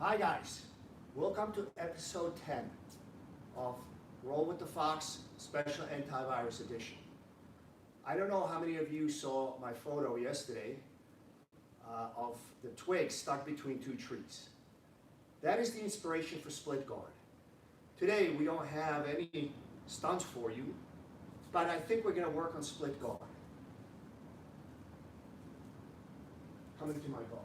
Hi guys, welcome to episode 10 of Roll with the Fox Special Antivirus Edition. I don't know how many of you saw my photo yesterday of the twig stuck between two trees. That is the inspiration for split guard. Today we don't have any stunts for you, but I think we're going to work on split guard. Come into my guard.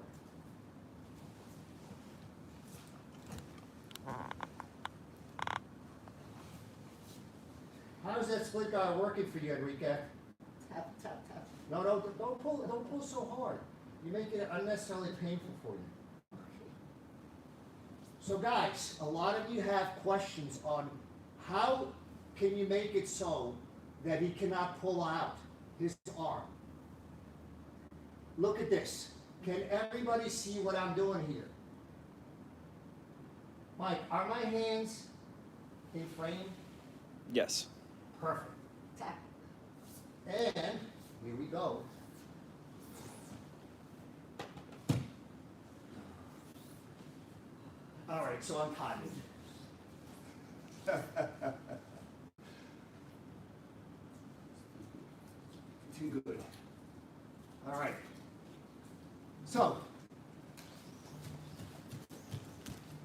How's that split guard working for you, Enrique? Tough, tough, tough. No, don't pull so hard. You make it unnecessarily painful for you. So guys, a lot of you have questions on how can you make it so that he cannot pull out his arm. Look at this. Can everybody see what I'm doing here? Mike, are my hands in frame? Yes. Perfect. Tap. And here we go. All right, so I'm timing. Too good. All right. So,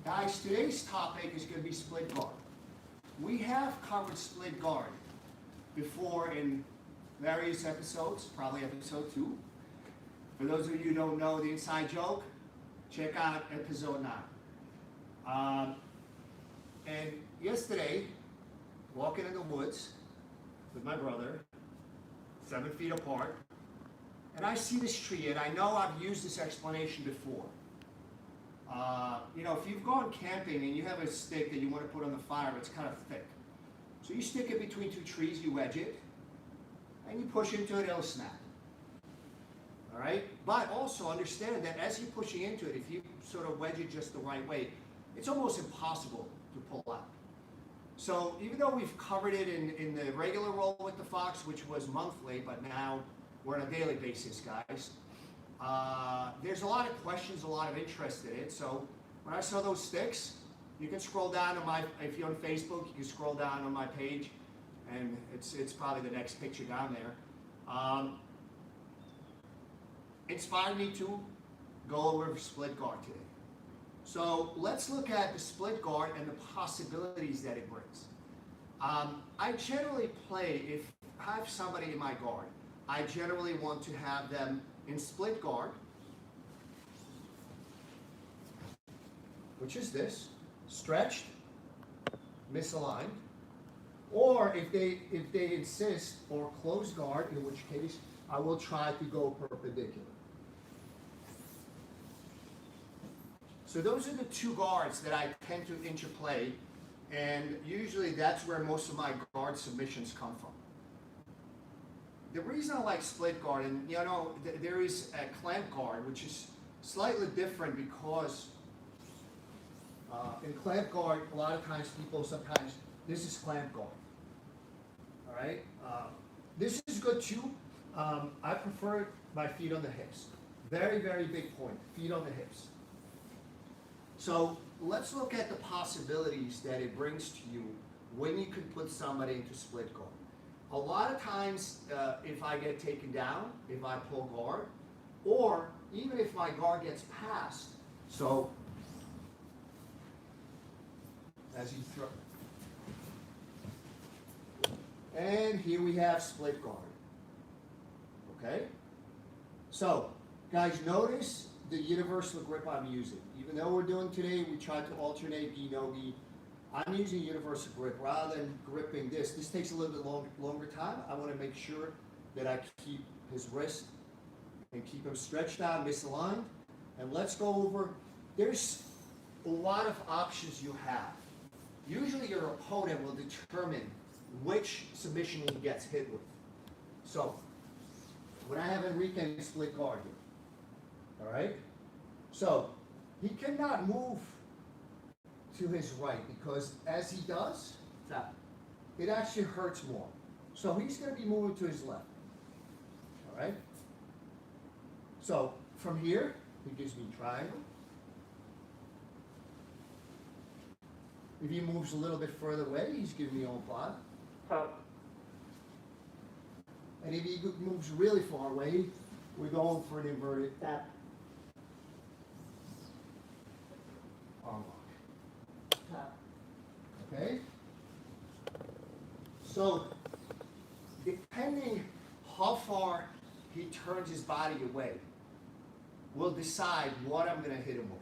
guys, today's topic is going to be split guard. We have covered split guard before in various episodes, probably episode 2. For those of you who don't know the inside joke, check out episode 9. And yesterday, walking in the woods with my brother, 7 feet apart, and I see this tree, and I know I've used this explanation before. You know, if you've gone camping and you have a stick that you want to put on the fire, it's kind of thick. So you stick it between two trees, you wedge it, and you push into it, it'll snap. All right? But also understand that as you're pushing into it, if you sort of wedge it just the right way, it's almost impossible to pull out. So even though we've covered it in the regular Roll with the Fox, which was monthly, but now we're on a daily basis, guys. There's a lot of questions, a lot of interest in it. So when I saw those sticks, you can scroll down on if you're on Facebook, you can scroll down on my page, and it's probably the next picture down there. Inspired me to go over split guard today. So let's look at the split guard and the possibilities that it brings. I generally play, if I have somebody in my guard, I generally want to have them in split guard, which is this, stretched, misaligned, or if they insist, or closed guard, in which case I will try to go perpendicular. So those are the two guards that I tend to interplay, and usually that's where most of my guard submissions come from. The reason I like split guard, and you know, there is a clamp guard, which is slightly different because in clamp guard, a lot of times sometimes, this is clamp guard. All right? This is good too. I prefer my feet on the hips. Very, very big point, feet on the hips. So let's look at the possibilities that it brings to you when you can put somebody into split guard. A lot of times, if I get taken down, if I pull guard, or even if my guard gets passed, so as you throw, and here we have split guard. Okay? So, guys, notice the universal grip I'm using. Even though we're doing today, we try to alternate gi, no gi. I'm using universal grip rather than gripping this. This takes a little bit longer time. I want to make sure that I keep his wrist and keep him stretched out, misaligned. And let's go over, there's a lot of options you have. Usually your opponent will determine which submission he gets hit with. So, when I have Enrique in split guard here, all right? So, he cannot move to his right because as he does, it actually hurts more. So he's going to be moving to his left. All right? So from here, he gives me triangle. If he moves a little bit further away, he's giving me on-pod. Tap. And if he moves really far away, we're going for an inverted Tap. armlock. Tap. Okay? So, depending how far he turns his body away, will decide what I'm going to hit him with.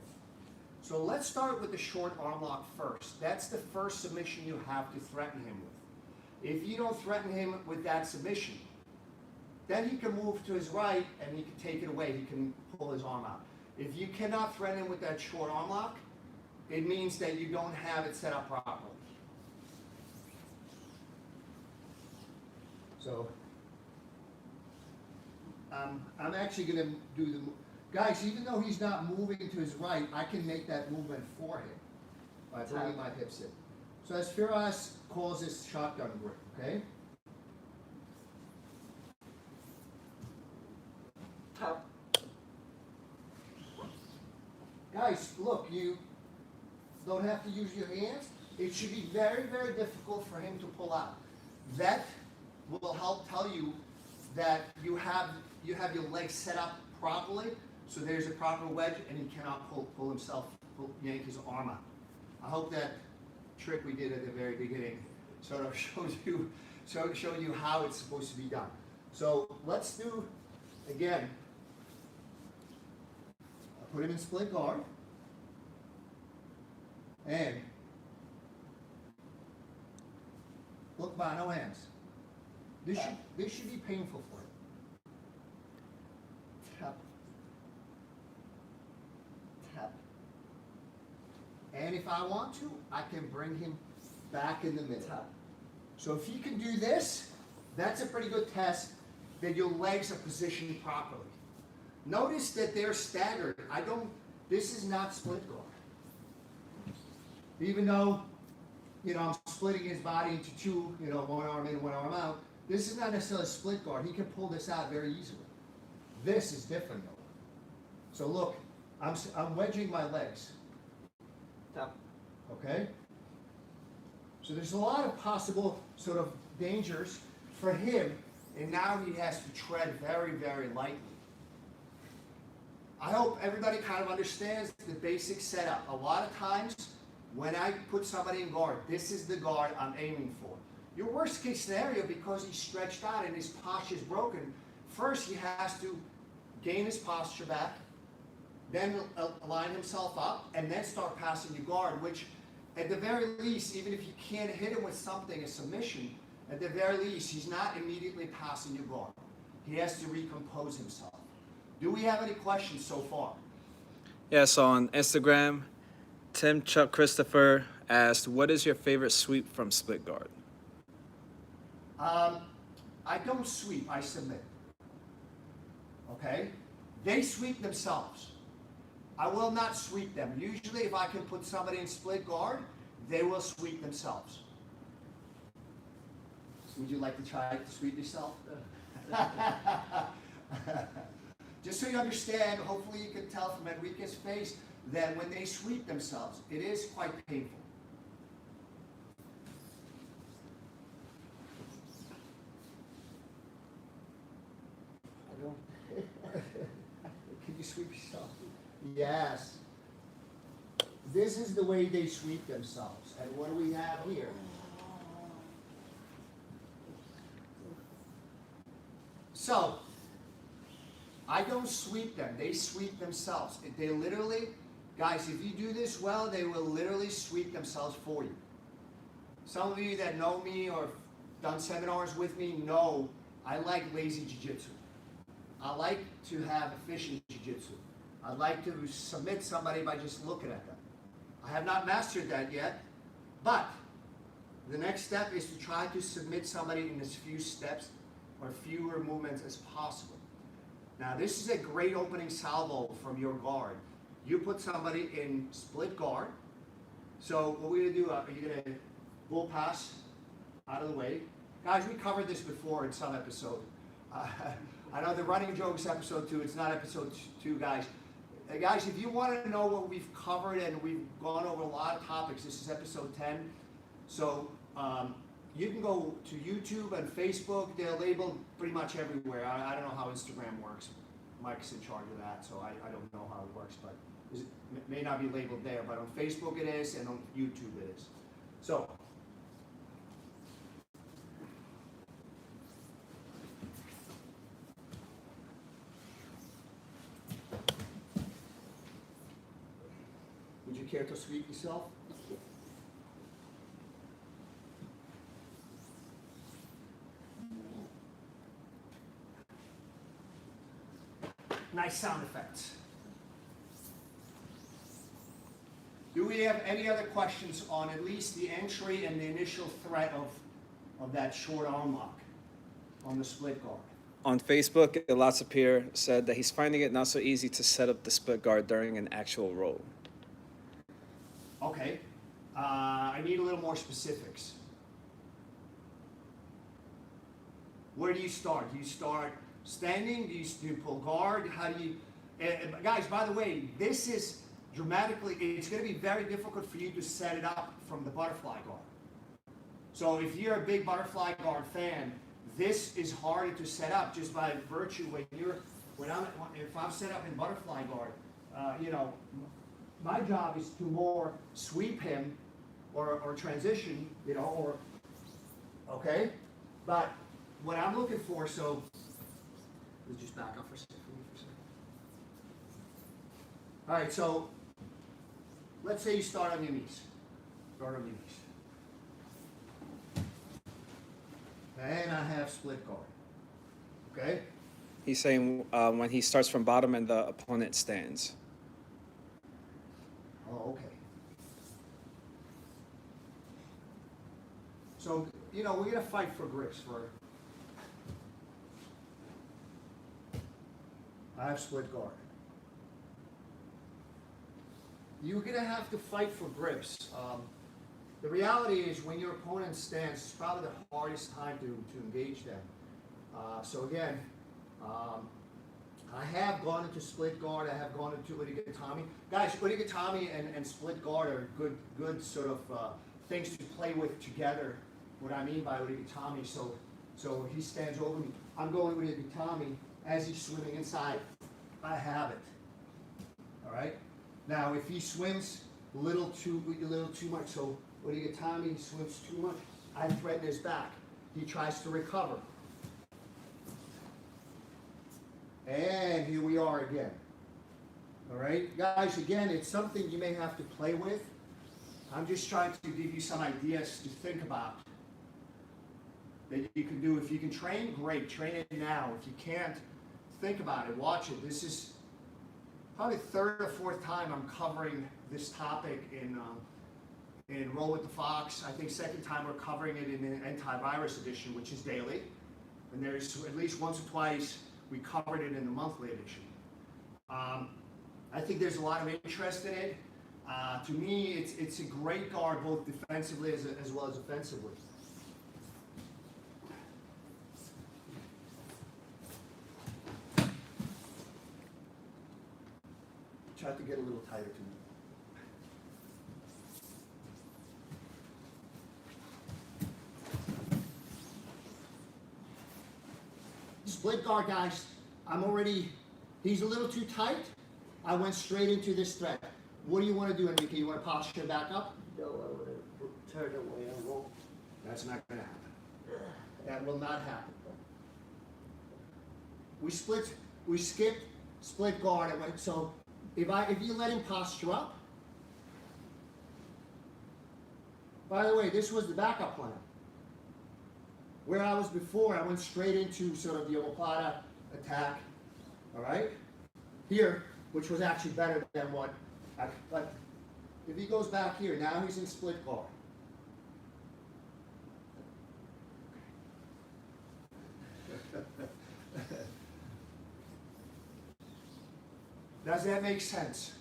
So let's start with the short arm lock first. That's the first submission you have to threaten him with. If you don't threaten him with that submission, then he can move to his right and he can take it away. He can pull his arm out. If you cannot threaten him with that short arm lock, it means that you don't have it set up properly. So, I'm actually going to do the, guys, even though he's not moving to his right, I can make that movement for him by bringing my hips in. So as Firas calls this shotgun grip, okay? Tap. Guys, look, you don't have to use your hands. It should be very, very difficult for him to pull out. That will help tell you that you have your legs set up properly, so there's a proper wedge, and he cannot pull himself, yank his arm out. I hope that trick we did at the very beginning sort of showed you how it's supposed to be done. So let's do, again, I'll put him in split guard, and look, by no hands. This should be painful for him. Tap. Tap. And if I want to, I can bring him back in the middle. Tap. So if you can do this, that's a pretty good test that your legs are positioned properly. Notice that they're staggered. This is not split guard. Even though, I'm splitting his body into two, one arm in, one arm out, this is not necessarily a split guard. He can pull this out very easily. This is different though. So look, I'm wedging my legs. Tap. Okay? So there's a lot of possible sort of dangers for him, and now he has to tread very, very lightly. I hope everybody kind of understands the basic setup. A lot of times, when I put somebody in guard, this is the guard I'm aiming for. Your worst case scenario, because he's stretched out and his posture is broken, first he has to gain his posture back, then align himself up, and then start passing your guard, which at the very least, even if you can't hit him with something, a submission, at the very least, he's not immediately passing your guard. He has to recompose himself. Do we have any questions so far? Yeah, so on Instagram, Tim Chuck Christopher asked, what is your favorite sweep from split guard? I don't sweep, I submit. Okay? They sweep themselves. I will not sweep them. Usually if I can put somebody in split guard, they will sweep themselves. Would you like to try to sweep yourself? Just so you understand, hopefully you can tell from Enrique's face that when they sweep themselves, it is quite painful. I don't. Can you sweep yourself? Yes. This is the way they sweep themselves. And what do we have here? So, I don't sweep them. They sweep themselves. They literally, guys, if you do this well, they will literally sweep themselves for you. Some of you that know me or done seminars with me know I like lazy jiu-jitsu. I like to have efficient jiu-jitsu. I like to submit somebody by just looking at them. I have not mastered that yet, but the next step is to try to submit somebody in as few steps or fewer movements as possible. Now this is a great opening salvo from your guard. You put somebody in split guard. So what we're gonna do, are you gonna bull pass out of the way? Guys, we covered this before in some episode. I know the running jokes episode 2, it's not episode 2, guys. guys, if you want to know what we've covered, and we've gone over a lot of topics, this is episode 10. So you can go to YouTube and Facebook. They're labeled pretty much everywhere. I don't know how Instagram works. Mike's in charge of that, so I don't know how it works, but it may not be labeled there. But on Facebook it is, and on YouTube it is. So. Would you care to sweep yourself? Nice sound effects. Do we have any other questions on at least the entry and the initial threat of that short arm lock on the split guard? On Facebook, Elasapir said that he's finding it not so easy to set up the split guard during an actual roll. Okay, I need a little more specifics. Where do you start? Do you start standing? Do you pull guard? How do you... guys, by the way, this is dramatically... It's going to be very difficult for you to set it up from the butterfly guard. So if you're a big butterfly guard fan, this is harder to set up just by virtue if I'm set up in butterfly guard, you know, my job is to more sweep him or transition, you know, or, okay? But what I'm looking for, so, let's just back up for a second. All right, so, let's say you start on your knees. Start on your knees. And I have split guard, okay? He's saying when he starts from bottom and the opponent stands. Oh, okay. So, you know, we're going to fight for grips. I have split guard. You're going to have to fight for grips. The reality is when your opponent stands, it's probably the hardest time to engage them. So again, I have gone into split guard. I have gone into Urigatami. Guys, Urigatami and split guard are good sort of things to play with together. What I mean by Urigatami, so he stands over me. I'm going Urigatami as he's swimming inside. I have it. All right. Now, if he swims a little too much, so Urigatami swims too much, I threaten his back. He tries to recover. And here we are again. All right, guys, again, it's something you may have to play with. I'm just trying to give you some ideas to think about that you can do. If you can train, great, train it now. If you can't, think about it, watch it. This is probably the third or fourth time I'm covering this topic in Roll with the Fox. I think second time we're covering it in the antivirus edition, which is daily. And there's at least once or twice we covered it in the monthly edition. I think there's a lot of interest in it. To me, it's a great guard both defensively as well as offensively. Try to get a little tighter to me. Split guard, guys. He's a little too tight. I went straight into this threat. What do you want to do, Enrique? You want to posture back up? No, I would have turned away and roll. That's not going to happen. That will not happen. We skipped split guard. So if you let him posture up, by the way, this was the backup plan. Where I was before, I went straight into sort of the omoplata attack, all right? Here, which was actually better than what, but if he goes back here, now he's in split guard. Does that make sense?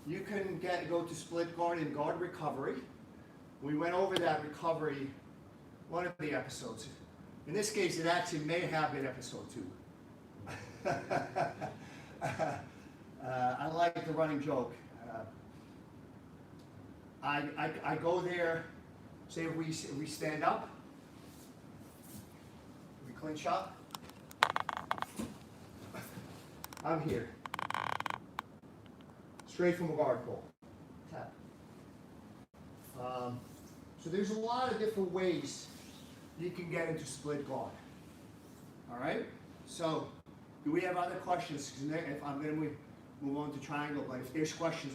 You can go to split guard and guard recovery. We went over that recovery one of the episodes. In this case, it actually may have been episode 2. I like the running joke. I go there, say if we stand up, we clinch up, I'm here. Straight from a guard pull. Tap. So there's a lot of different ways you can get into split guard. All right? So, do we have other questions? Because if I'm going to move on to triangle, but if there's questions,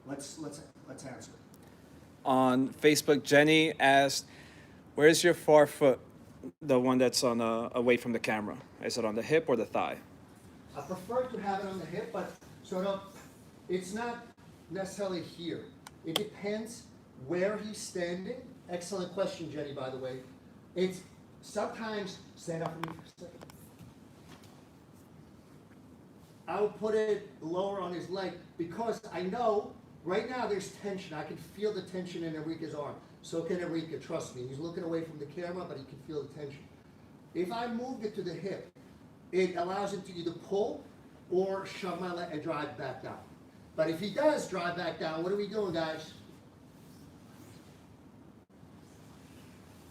let's answer. On Facebook, Jenny asked, where's your far foot, the one that's on away from the camera? Is it on the hip or the thigh? I prefer to have it on the hip, but it's not necessarily here. It depends where he's standing. Excellent question, Jenny, by the way. It's sometimes, stand up for me for a second. I will put it lower on his leg because I know right now there's tension. I can feel the tension in Enrique's arm. So can Enrique, trust me. He's looking away from the camera, but he can feel the tension. If I moved it to the hip, it allows him to either pull or shove my leg and drive back down. But if he does drive back down, what are we doing, guys?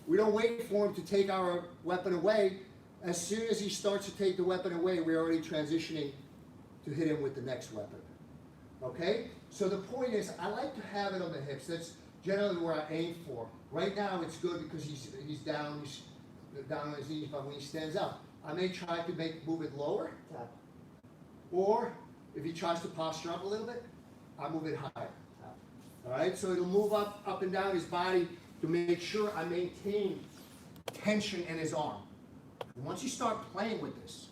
We don't wait for him to take our weapon away. As soon as he starts to take the weapon away, we're already transitioning to hit him with the next weapon. Okay? So the point is, I like to have it on the hips. That's generally where I aim for. Right now, it's good because he's down on his knees, but when he stands up, I may try to move it lower, or if he tries to posture up a little bit, I move it higher. All right, so it'll move up and down his body to make sure I maintain tension in his arm. And once you start playing with this,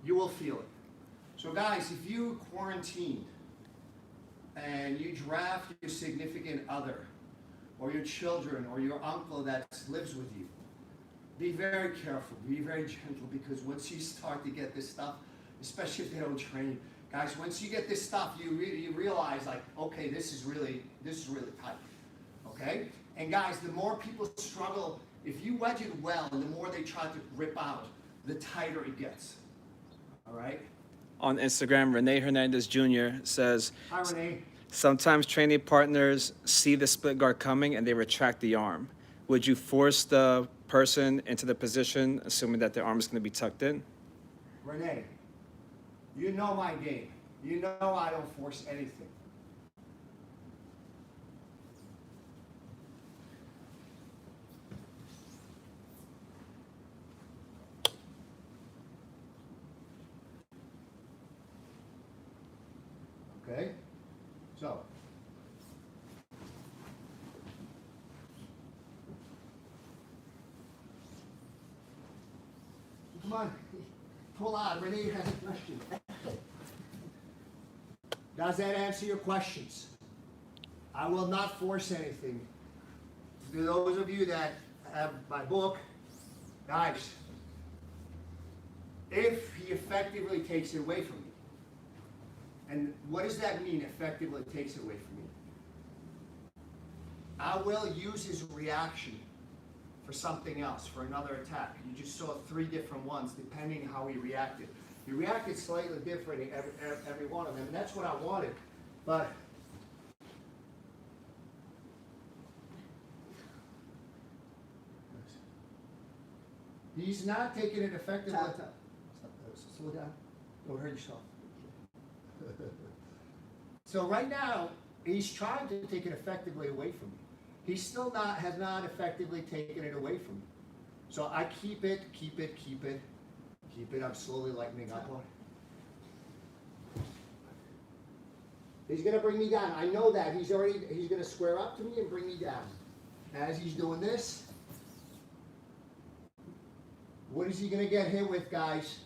you will feel it. So guys, if you quarantined and you draft your significant other, or your children, or your uncle that lives with you, be very careful, be very gentle, because once you start to get this stuff, especially if they don't train, guys, once you get this stuff, you realize, like, okay, this is really tight, okay? And guys, the more people struggle, if you wedge it well, and the more they try to rip out, the tighter it gets, all right? On Instagram, Rene Hernandez Jr. says, Hi, Rene. sometimes training partners see the split guard coming and they retract the arm. Would you force the person into the position, assuming that their arm is going to be tucked in? Rene, you know my game. You know I don't force anything. Okay? So, come on, pull out. Renee has a question. Does that answer your questions? I will not force anything. To those of you that have my book, guys, if he effectively takes it away from me, and what does that mean, effectively takes it away from me? I will use his reaction for something else, for another attack. You just saw 3 different ones, depending how he reacted. He reacted slightly differently every one of them, and that's what I wanted. But he's not taking it effectively. Slow down. Don't hurt yourself. So right now, he's trying to take it effectively away from me. He still has not effectively taken it away from me. So I keep it. I'm slowly lightening up on it. He's gonna bring me down. I know that. He's gonna square up to me and bring me down. As he's doing this, what is he gonna get hit with, guys?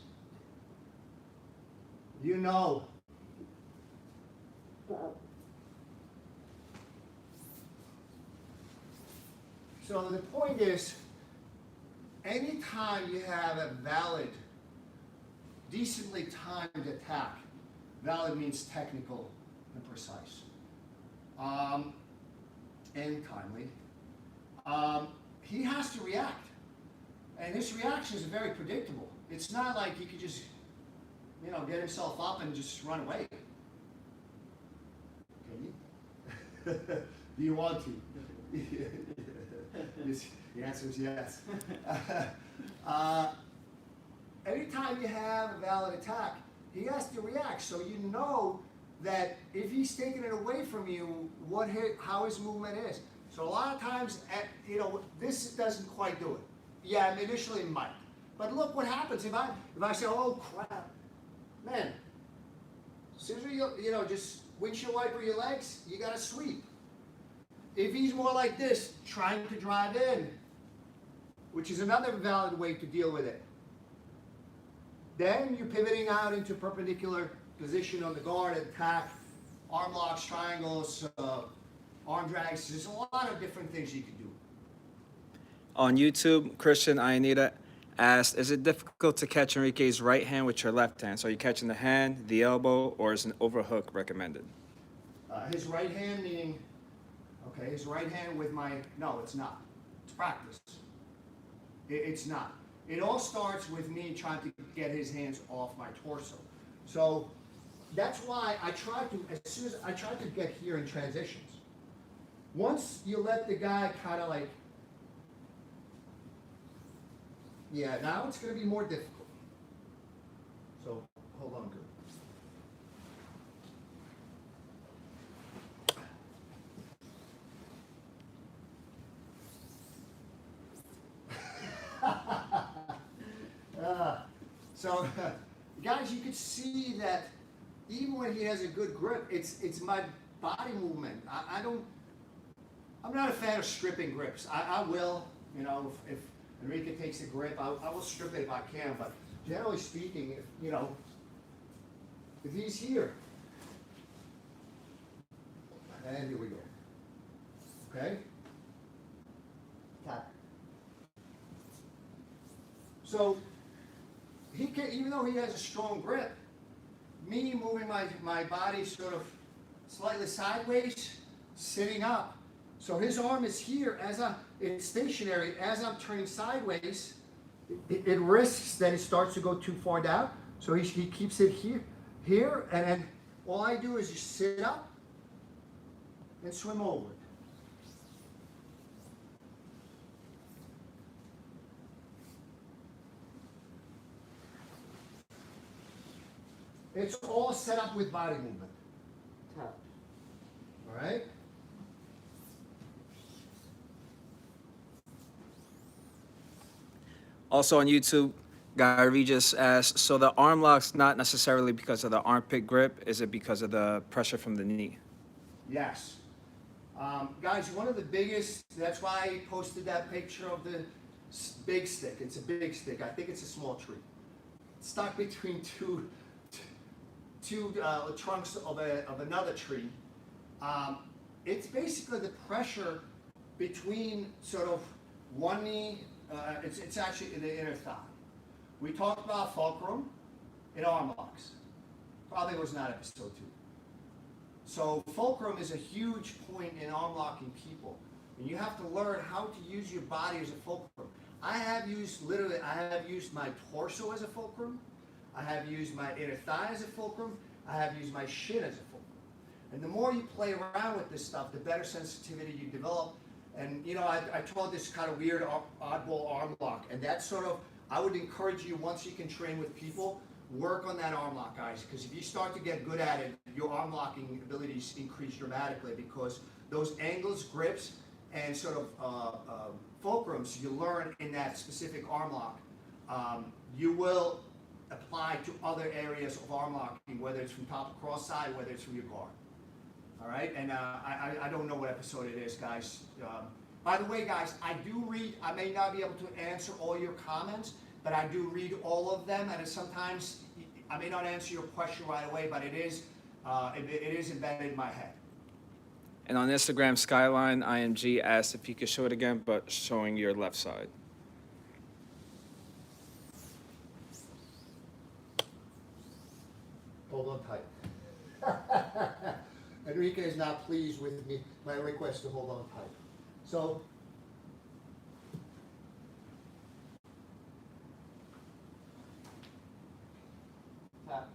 You know. So the point is, anytime you have a valid, decently timed attack, valid means technical and precise, and timely, he has to react. And this reaction is very predictable. It's not like he could just you know, get himself up and just run away. Can you? Do you want to? Yes, the answer is yes. Anytime you have a valid attack, he has to react, so you know that if he's taking it away from you, how his movement is. So a lot of times, you know, this doesn't quite do it. Yeah, initially it might. But look what happens if I say, oh crap, man, as soon as you know, just windshield wiper your legs, you gotta sweep. If he's more like this, trying to drive in, which is another valid way to deal with it, then you're pivoting out into perpendicular position on the guard, attack, arm locks, triangles, arm drags. There's a lot of different things you can do. On YouTube, Christian Ionita asked, is it difficult to catch Enrique's right hand with your left hand? So are you catching the hand, the elbow, or is an overhook recommended? His right hand meaning, okay, his right hand with my, no, it's not. It's practice. It's not. It all starts with me trying to get his hands off my torso. So that's why I try to, as soon as I try to get here in transitions. Once you let the guy kind of like, yeah, now it's going to be more difficult. So hold on, good. So, guys, you can see that even when he has a good grip, it's my body movement. I'm not a fan of stripping grips. I will, you know, if Enrique takes a grip, I will strip it if I can. But generally speaking, if, you know, if he's here, and here we go. Okay. Tap. So he can, even though he has a strong grip, me moving my body sort of slightly sideways, sitting up. So his arm is here it's stationary. As I'm turning sideways, it risks that it starts to go too far down. So he keeps it here, and then all I do is just sit up and swim over it. It's all set up with body movement. Tap. All right? Also on YouTube, Guy Regis asked, so the arm lock's not necessarily because of the armpit grip, is it because of the pressure from the knee? Yes. Guys, one of the biggest, that's why I posted that picture of the big stick. It's a big stick. I think it's a small tree. It's stuck between two trunks of another tree. It's basically the pressure between sort of one knee, it's actually in the inner thigh. We talked about Fulcrum in arm locks. Probably was not episode 2. So Fulcrum is a huge point in arm locking people. And you have to learn how to use your body as a fulcrum. I have used my torso as a fulcrum. I have used my inner thigh as a fulcrum. I have used my shin as a fulcrum. And the more you play around with this stuff, the better sensitivity you develop. And you know, I told this kind of weird oddball arm lock, and that's sort of, I would encourage you, once you can train with people, work on that arm lock, guys, because if you start to get good at it, your arm locking abilities increase dramatically, because those angles, grips, and sort of fulcrums you learn in that specific arm lock, you will apply to other areas of arm locking, whether it's from top to cross side, whether it's from your guard. All right, and I don't know what episode it is, guys. By the way, guys, I do read, I may not be able to answer all your comments, but I do read all of them, and sometimes I may not answer your question right away, but it is embedded in my head. And on Instagram, Skyline IMG asked if you could show it again, but showing your left side. Hold on tight. Enrique is not pleased with me, my request to hold on tight. So, Tap.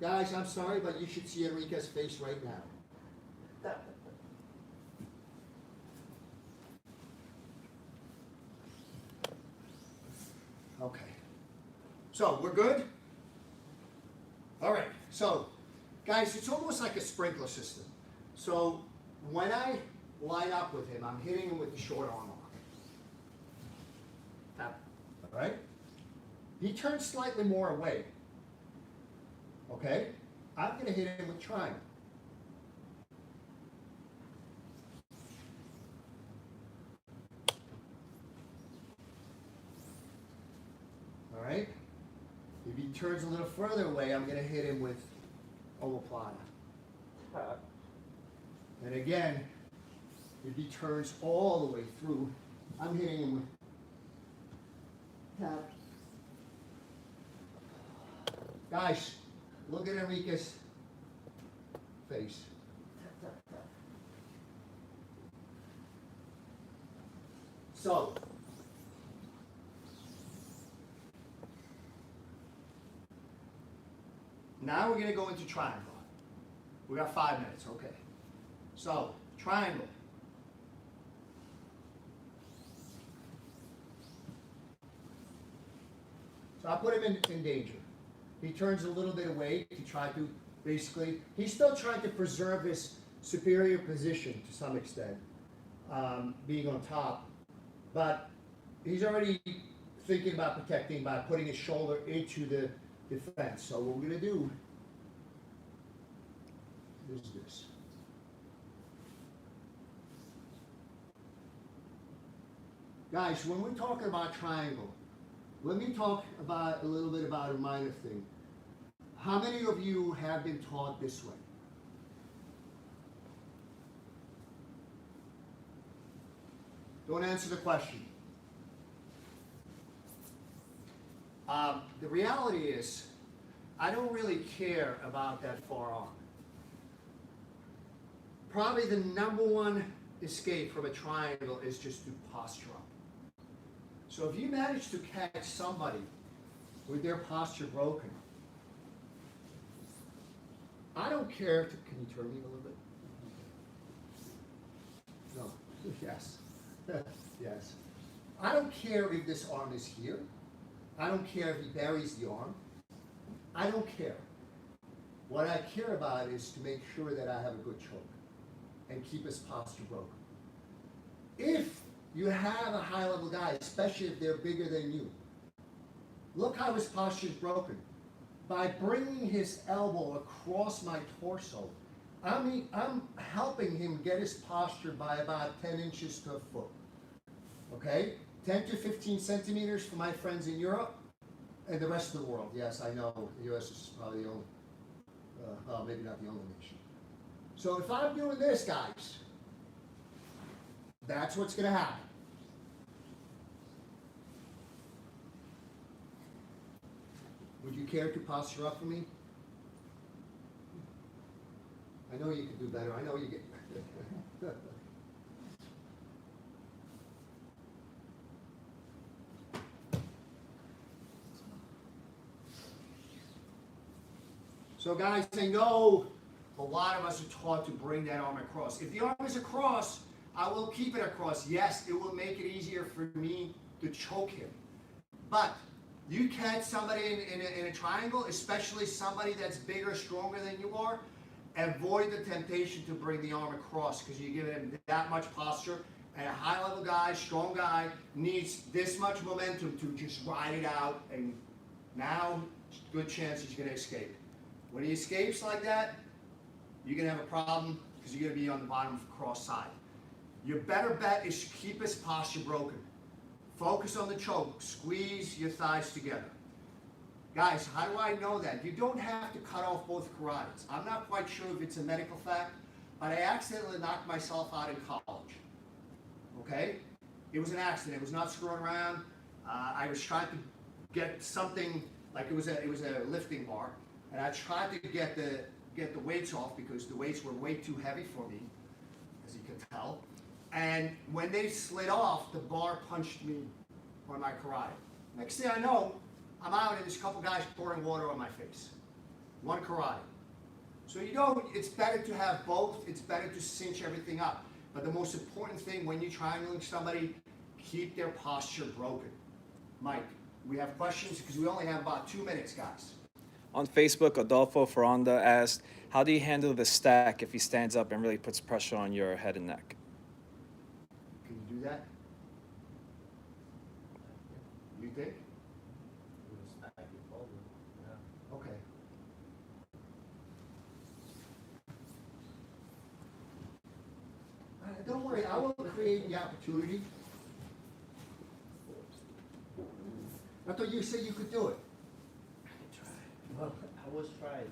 Guys, I'm sorry, but you should see Enrique's face right now. Okay. So, we're good? All right. So, guys, it's almost like a sprinkler system. So, when I line up with him, I'm hitting him with the short arm lock. Tap. All right? He turns slightly more away. Okay? I'm going to hit him with triangle. All right? If he turns a little further away, I'm going to hit him with omoplata. Tap. And again, if he turns all the way through, I'm hitting him with tap. Guys, look at Enrique's face. So, now we're going to go into triangle. We got 5 minutes, okay. So, triangle. So I put him in danger. He turns a little bit away to try to, basically, he's still trying to preserve his superior position to some extent, being on top. But he's already thinking about protecting by putting his shoulder into the defense. So what we're going to do is this. Guys, when we're talking about triangle, let me talk about a little bit about a minor thing. How many of you have been taught this way? Don't answer the question. The reality is, I don't really care about that forearm. Probably the #1 escape from a triangle is just to posture up. So if you manage to catch somebody with their posture broken, I don't care if, can you turn me a little bit? No, yes, yes. I don't care if this arm is here. I don't care if he buries the arm. I don't care. What I care about is to make sure that I have a good choke and keep his posture broken. If you have a high-level guy, especially if they're bigger than you, look how his posture is broken. By bringing his elbow across my torso, I'm helping him get his posture by about 10 inches to a foot. Okay? 10 to 15 centimeters for my friends in Europe and the rest of the world. Yes, I know the U.S. is probably the only, well, maybe not the only nation. So if I'm doing this, guys, that's what's going to happen. Would you care to posture up for me? I know you can do better. I know you get. So guys, I know a lot of us are taught to bring that arm across. If the arm is across, I will keep it across. Yes, it will make it easier for me to choke him. But you catch somebody in a triangle, especially somebody that's bigger, stronger than you are, avoid the temptation to bring the arm across because you give him that much posture. And a high-level guy, strong guy, needs this much momentum to just ride it out. And now, good chance he's going to escape. When he escapes like that, you're going to have a problem because you're going to be on the bottom of the cross side. Your better bet is to keep his posture broken. Focus on the choke. Squeeze your thighs together. Guys, how do I know that? You don't have to cut off both carotids. I'm not quite sure if it's a medical fact, but I accidentally knocked myself out in college. Okay? It was an accident. It was not screwing around. I was trying to get something, like it was a lifting bar, and I tried to get the weights off because the weights were way too heavy for me, as you can tell. And when they slid off, the bar punched me on my carotid. Next thing I know, I'm out and there's a couple guys pouring water on my face. one karate. So you don't, it's better to have both, it's better to cinch everything up. But the most important thing when you're triangling somebody, keep their posture broken. Mike, we have questions because we only have about 2 minutes, guys. On Facebook, Adolfo Ferranda asked, how do you handle the stack if he stands up and really puts pressure on your head and neck? Can you do that? You think? Okay. Don't worry, I will create the opportunity. I thought you said you could do it. Well, I was trying.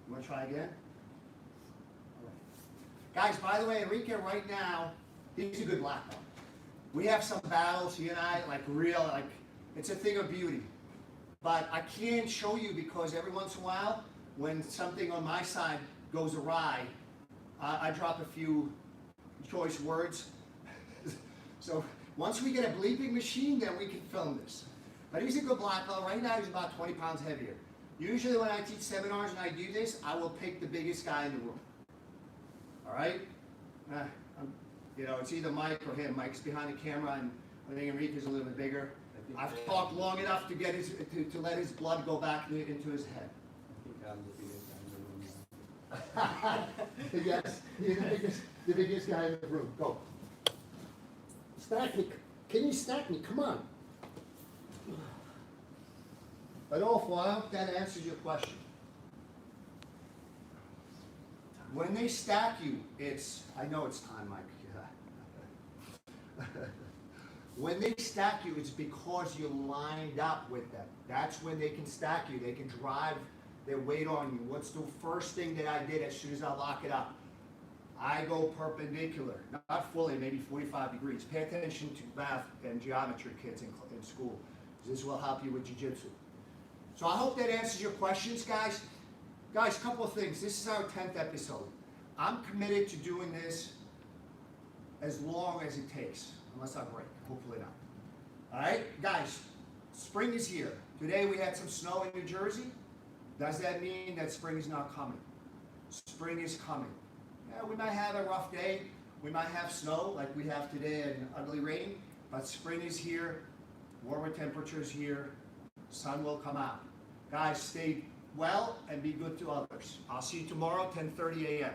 You want to try again? All right. Guys, by the way, Enrique right now, he's a good black belt. We have some battles, he and I, like real, like, it's a thing of beauty. But I can't show you because every once in a while, when something on my side goes awry, I drop a few choice words. So once we get a bleeping machine, then we can film this. But he's a good black belt. Right now, he's about 20 pounds heavier. Usually when I teach seminars and I do this, I will pick the biggest guy in the room. All right? You know, it's either Mike or him. Mike's behind the camera, and I think Enrique's a little bit bigger. I've talked long enough to get to let his blood go back into his head. I think I'm the biggest guy in the room. Yes, you're the biggest guy in the room. Go. Stack me. Can you stack me? Come on. Adolfo, I hope that answers your question. When they stack you, I know it's time, Mike. Yeah. When they stack you, it's because you're lined up with them. That's when they can stack you. They can drive their weight on you. What's the first thing that I did as soon as I lock it up? I go perpendicular, not fully, maybe 45 degrees. Pay attention to math and geometry, kids in school. This will help you with jiu-jitsu. So I hope that answers your questions, guys. Guys, a couple of things. This is our 10th episode. I'm committed to doing this as long as it takes, unless I break. Hopefully not. All right, guys, spring is here. Today we had some snow in New Jersey. Does that mean that spring is not coming? Spring is coming. Yeah, we might have a rough day. We might have snow like we have today and ugly rain, but spring is here. Warmer temperatures here. Sun will come out. Guys, stay well and be good to others. I'll see you tomorrow, 10:30 a.m.